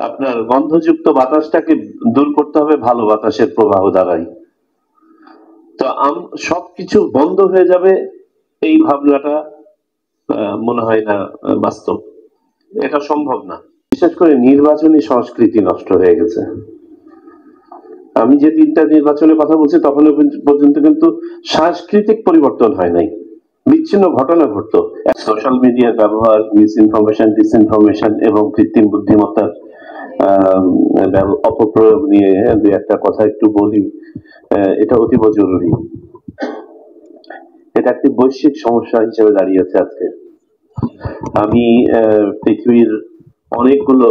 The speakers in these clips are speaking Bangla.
আপনার গন্ধযুক্ত বাতাসটাকে দূর করতে হবে ভালো বাতাসের প্রবাহ দ্বারাই। তো সবকিছু বন্ধ হয়ে যাবে, এই ভাবনাটা মনে হয় না বাস্তব, এটা সম্ভব না। বিশেষ করে নির্বাচনী সংস্কৃতি নষ্ট হয়ে গেছে। আমি যে তিনটা নির্বাচনের কথা বলছি তখন পর্যন্ত কিন্তু সাংস্কৃতিক পরিবর্তন হয় নাই, বিচ্ছিন্ন ঘটনা ঘটতো। সোশ্যাল মিডিয়ার ব্যবহার, মিস ইনফরমেশন, ডিসইনফরমেশন এবং কৃত্রিম বুদ্ধিমত্তার অপপ্রয়োগ নিয়ে দুই একটা কথা একটু বলি। এটা অতীব জরুরি, এটা একটি বৈশ্বিক সমস্যা হিসেবে দাঁড়িয়েছে আজকে। আমি পৃথিবীর অনেকগুলো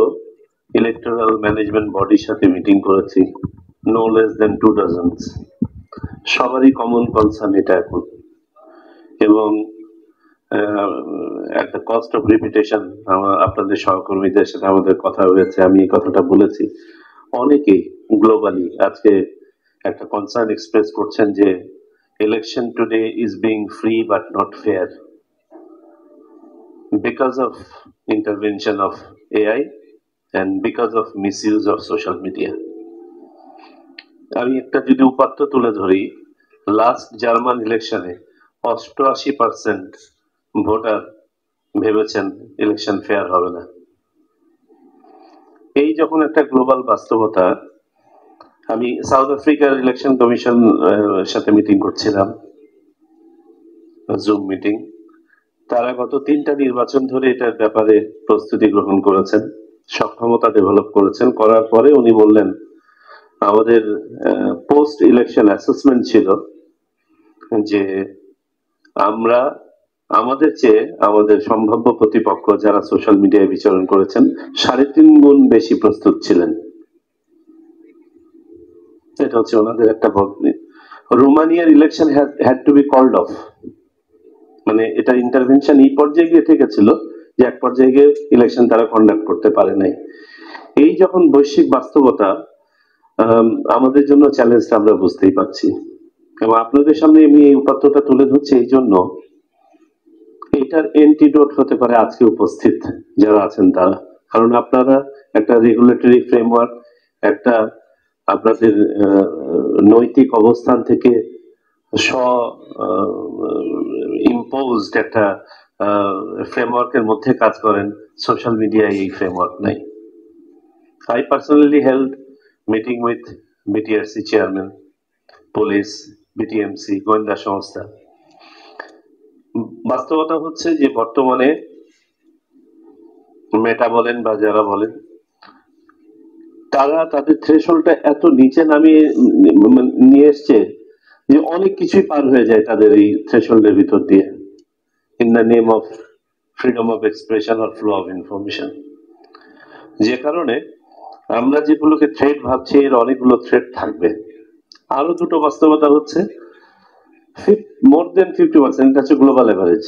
ইলেকটোরাল ম্যানেজমেন্ট বডির সাথে মিটিং করেছি, নো লেস দেন 2 ডজনস। সবারই কমন কনসার্ন এটা এখন, এবং একটা কস্ট অফ রিপিটেশন আপনাদের সহকর্মীদের সাথে আমাদের কথা হয়েছে, আমি এই কথাটা বলেছি। অনেকেই গ্লোবালি আজকে একটা কনসার্ন এক্সপ্রেস করছেন যে election today is being free but not fair because of intervention of AI and because of misuse of social media. আমি একটা যদি উপাত্ত তুলে ধরি, লাস্ট জার্মান ইলেকশনে 88% ভোটার ভেবেছেন ইলেকশন ফেয়ার হবে না। এই যখন একটা গ্লোবাল বাস্তবতা, আমি সাউথ আফ্রিকার ইলেকশন কমিশন সাথে মিটিং করছিলাম, জুম মিটিং। তারা গত 3টা নির্বাচন ধরে এটার ব্যাপারে প্রস্তুতি গ্রহণ করেছেন, সক্ষমতা ডেভেলপ করেছেন। করার পরে উনি বললেন আমাদের পোস্ট ইলেকশন অ্যাসেসমেন্ট ছিল যে আমরা আমাদের চেয়ে আমাদের সম্ভাব্য প্রতিপক্ষ যারা সোশ্যাল মিডিয়ায় বিচরণ করেছেন 3.5 গুণ বেশি প্রস্তুত ছিলেন। এটা হচ্ছে ওনাদের একটা বক্তব্য। রোমানিয়ার election had to be called off, মানে এটা ইন্টারভেনশন এই পর্যায়ে গিয়ে ঠেকেছিল যে এক পর্যায়ে গিয়ে ইলেকশন তারা কন্ডাক্ট করতে পারে নাই। এই যখন বৈশ্বিক বাস্তবতা, আমাদের জন্য চ্যালেঞ্জটা আমরা বুঝতেই পারছি, এবং আপনাদের সামনে আমি এই উপাত্তটা তুলে ধরছি এই জন্য এটার এন্টিডোট হতে পারে আজকে উপস্থিত যারা আছেন তারা। কারণ আপনারা একটা রেগুলেটরি ফ্রেমওয়ার্ক, একটা আপনাদের নৈতিক অবস্থান থেকে ইম্পোজড একটা ফ্রেমওয়ার্কের মধ্যে কাজ করেন। সোশ্যাল মিডিয়ায় এই ফ্রেমওয়ার্ক নাই। I personally held meeting with BTRC chairman, police, BTMC, গোয়েন্দা সংস্থা। বাস্তবতা হচ্ছে যে বর্তমানে মেটা বলেন বা যারা বলেন, তারা তাদের থ্রেশহোল্ডটা এত নিচে নামিয়ে নিয়ে এসছে যে অনেক কিছুই পার হয়ে যায় তাদের এই থ্রেশহোল্ডের ভিতর দিয়ে, in the name of freedom of expression or flow of information. যে কারণে আমরা যেগুলোকে থ্রেট ভাবছি এর অনেকগুলো থ্রেট থাকবে। আরো দুটো বাস্তবতা হচ্ছে মোর দেন 50%, এটা হচ্ছে গ্লোবাল এভারেজ,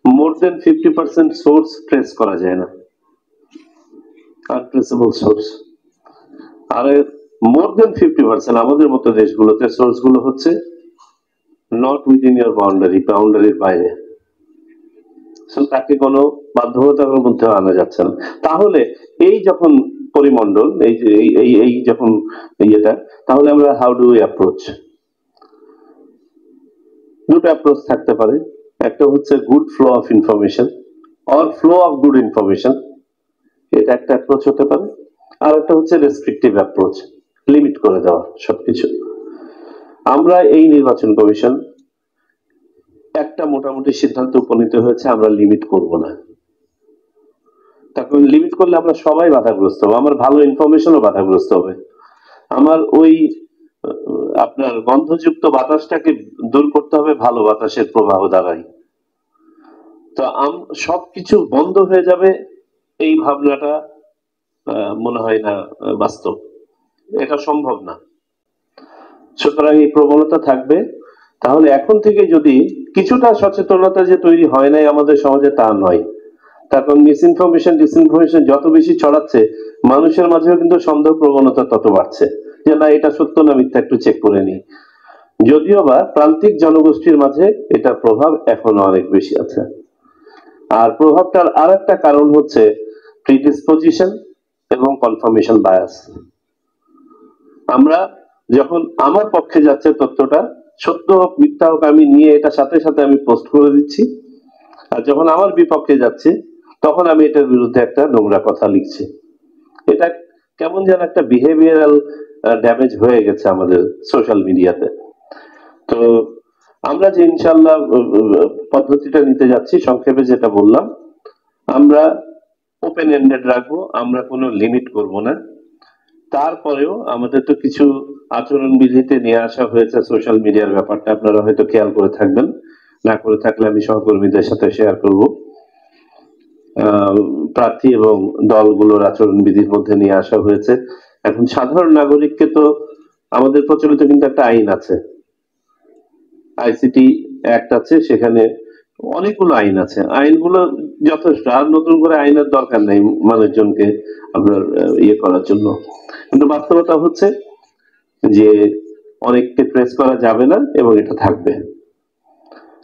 মোর দেন 50% সোর্স ট্রেস করা যায় না, আনট্রেসেবল সোর্স। আর মোর দেন 50% আমাদের মতো দেশগুলোতে সোর্স গুলো হচ্ছে নট উইদিন ইউর বাউন্ডারির বাইরে, তাকে কোনো বাধ্যবাধকতার মধ্যে আনা যাচ্ছে না। তাহলে এই যখন পরিমণ্ডল, এই যে এই যখন ইয়েটা, তাহলে আমরা হাউ ডু উই অ্যাপ্রোচ? দুটো অ্যাপ্রোচ থাকতে পারে। একটা হচ্ছে good flow of information or flow of good information, এটা একটা অ্যাপ্রোচ হতে পারে। আর একটা হচ্ছে রেস্ট্রিকটিভ অ্যাপ্রোচ, লিমিট করে দেওয়া সবকিছু। আমরা এই নির্বাচন কমিশন একটা মোটামুটি সিদ্ধান্ত উপনীত হয়েছে, আমরা লিমিট করব না। তখন লিমিট করলে আমরা সবাই বাধাগ্রস্ত হবো, আমার ভালো ইনফরমেশনও বাধাগ্রস্ত হবে। আমার ওই আপনার গন্ধযুক্ত বাতাসটাকে দূর করতে হবে ভালো বাতাসের প্রবাহ দ্বারাই। তো সবকিছু বন্ধ হয়ে যাবে, এই ভাবনাটা মনে হয় না বাস্তব, এটা সম্ভব না। সুতরাং এই প্রবণতা থাকবে। তাহলে এখন থেকে যদি কিছুটা সচেতনতা যে তৈরি হয় নাই আমাদের সমাজে, তা নয়। তারপর মিসইনফরমেশন, ডিসইনফরমেশন যত বেশি ছড়াচ্ছে, মানুষের মাঝেও কিন্তু সন্দেহ প্রবণতা তত বাড়ছে যে না এটা সত্য না মিথ্যা, একটু চেক করে নিই। যদিও বা প্রান্তিক জনগোষ্ঠীর মাঝে এটার প্রভাব এখনো অনেক বেশি আছে। আর প্রভাবটার আর একটা কারণ হচ্ছে প্রিডিসপোজিশন এবং কনফার্মেশন বায়াস। আমরা যখন আমার পক্ষে যাচ্ছে তথ্যটা, সত্য হোক মিথ্যা হোক, আমি নিয়ে এটা সাথে সাথে আমি পোস্ট করে দিচ্ছি, আর যখন আমার বিপক্ষে যাচ্ছে তখন আমি এটার বিরুদ্ধে একটা নোংরা কথা লিখছি। এটা কেমন যেন একটা বিহেভিয়ারাল ড্যামেজ হয়ে গেছে আমাদের সোশ্যাল মিডিয়াতে। তো আমরা যে ইনশাল্লাহ পদ্ধতিটা নিতে যাচ্ছি, সংক্ষেপে যেটা বললাম, আমরা ওপেন এন্ডেড রাখবো, আমরা কোনো লিমিট করব না। তারপরেও আমাদের তো কিছু আচরণ বিধিতে নিয়ে আসা হয়েছে সোশ্যাল মিডিয়ার ব্যাপারটা, আপনারা হয়তো খেয়াল করে থাকবেন, না করে থাকলে আমি সহকর্মীদের সাথে শেয়ার করব। প্রার্থী এবং দলগুলোর আচরণ বিধির মধ্যে নিয়ে আসা হয়েছে। এখন সাধারণ নাগরিককে তো আমাদের প্রচলিত কিন্তু একটা আইন আছে, আইসিটি অ্যাক্ট আছে, সেখানে অনেকগুলো আইন আছে, আইনগুলো যথেষ্ট, আর নতুন করে আইনের দরকার নেই মানুষজনকে আপনার ইয়ে করার জন্য। কিন্তু বাস্তবতা হচ্ছে যে অনেককে ট্রেস করা যাবে না এবং এটা থাকবে।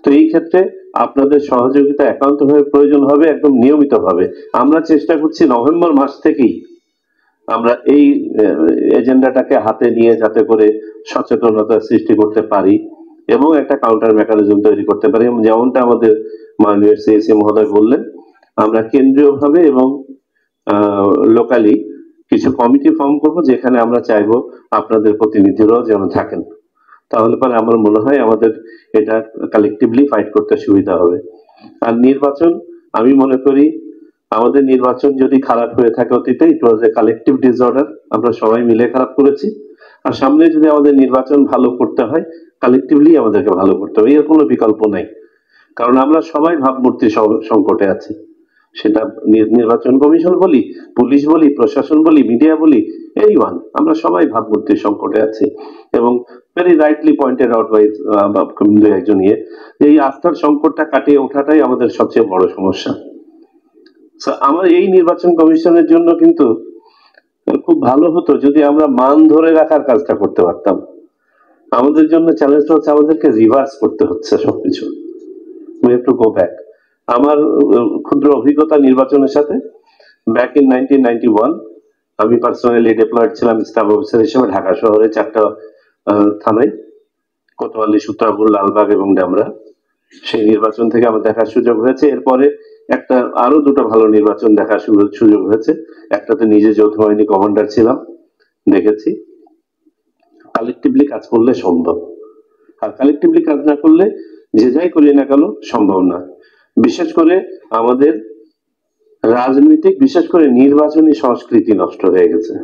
তো এই ক্ষেত্রে আপনাদের সহযোগিতা একান্তভাবে প্রয়োজন হবে, একদম নিয়মিত ভাবে। আমরা চেষ্টা করছি নভেম্বর মাস থেকেই আমরা এই এজেন্ডাটাকে হাতে নিয়ে যাতে করে সচেতনতা সৃষ্টি করতে পারি এবং একটা কাউন্টার মেকানিজম তৈরি করতে পারি। যেমনটা আমাদের মাননীয় সিএসি মহোদয় বললেন, আমরা কেন্দ্রীয়ভাবে এবং লোকালি কিছু কমিটি ফর্ম করব, যেখানে আমরা চাইবো আপনাদের প্রতিনিধিরাও যেন থাকেন। তাহলে পরে আমার মনে হয় আমাদের এটা কালেকটিভলি ফাইট করতে সুবিধা হবে। আর নির্বাচন, আমি মনে করি আমাদের নির্বাচন যদি খারাপ হয়ে থাকে অতীতে, ইট ওয়াজ এ কালেকটিভ ডিসঅর্ডার, আমরা সবাই মিলে খারাপ করেছি। আর সামনে যদি আমাদের নির্বাচন ভালো করতে হয়, কালেকটিভলি আমাদেরকে ভালো করতে হবে, এর কোনো বিকল্প নাই। কারণ আমরা সবাই ভাবমূর্তি সংকটে আছি, সেটা নির্বাচন কমিশন বলি, পুলিশ বলি, প্রশাসন বলি, মিডিয়া বলি, এনিওয়ান, আমরা সবাই ভাবমূর্তির সংকটে আছি। এবং very rightly pointed out by একজন যে এই আস্থার সংকটটা কাটিয়ে ওঠাটাই আমাদের সবচেয়ে বড় সমস্যা। আমার এই নির্বাচন কমিশনের জন্য কিন্তু খুব ভালো হতো যদি আমরা মান ধরে রাখার কাজটা করতে পারতাম। আমাদের জন্য চ্যালেঞ্জটা হচ্ছে আমাদেরকে রিভার্স করতে হচ্ছে সবকিছু, we have to go back। আমার ক্ষুদ্র অভিজ্ঞতা নির্বাচনের সাথে, ব্যাক ইন 1991 আমি পার্সোনালি ডিপ্লয়েড ছিলাম স্টাফ অফিসার হিসেবে ঢাকা শহরে 4টা থানায়, কোতোয়ালি, সূত্রাপুর, লালবাগ এবং ডামরা। সেই নির্বাচন থেকে আমার দেখার সুযোগ হয়েছে। এরপরে একটা আরো দুটো ভালো নির্বাচন দেখার সুযোগ হয়েছে, একটাতে নিজে যৌথ বাহিনী কমান্ডার ছিলাম, দেখেছি কালেকটিভলি কাজ করলে সম্ভব, আর কালেকটিভলি কাজ না করলে যে যাই করি না কেন সম্ভব না। বিশেষ করে আমাদের রাজনৈতিক, বিশেষ করে নির্বাচনী সংস্কৃতি নষ্ট হয়ে গেছে।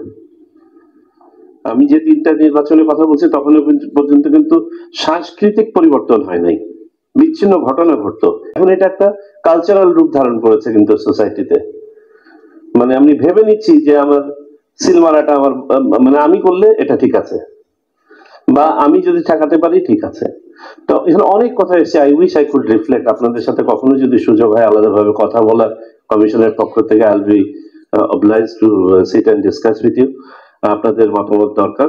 আমি যে 3টা নির্বাচনের কথা বলছি তখন পর্যন্ত কিন্তু সাংস্কৃতিক পরিবর্তন হয় নাই, বিচ্ছিন্ন ঘটনা ঘটতো। এখন এটা একটা কালচারাল রূপ ধারণ করেছে কিন্তু সোসাইটিতে। মানে আমি ভেবে নিচ্ছি যে আমার সিল মারাটা আমার, মানে আমি করলে এটা ঠিক আছে, বা আমি যদি ঠেকাতে পারি ঠিক আছে। তো এখানে অনেক কথা এসেছে, I wish I could reflect. আপনাদের সাথে কখনো যদি সুযোগ হয় আলাদাভাবে কথা বলার কমিশনের পক্ষ থেকে, I will be obliged to sit and discuss with you। আপনাদের মতামত দরকার।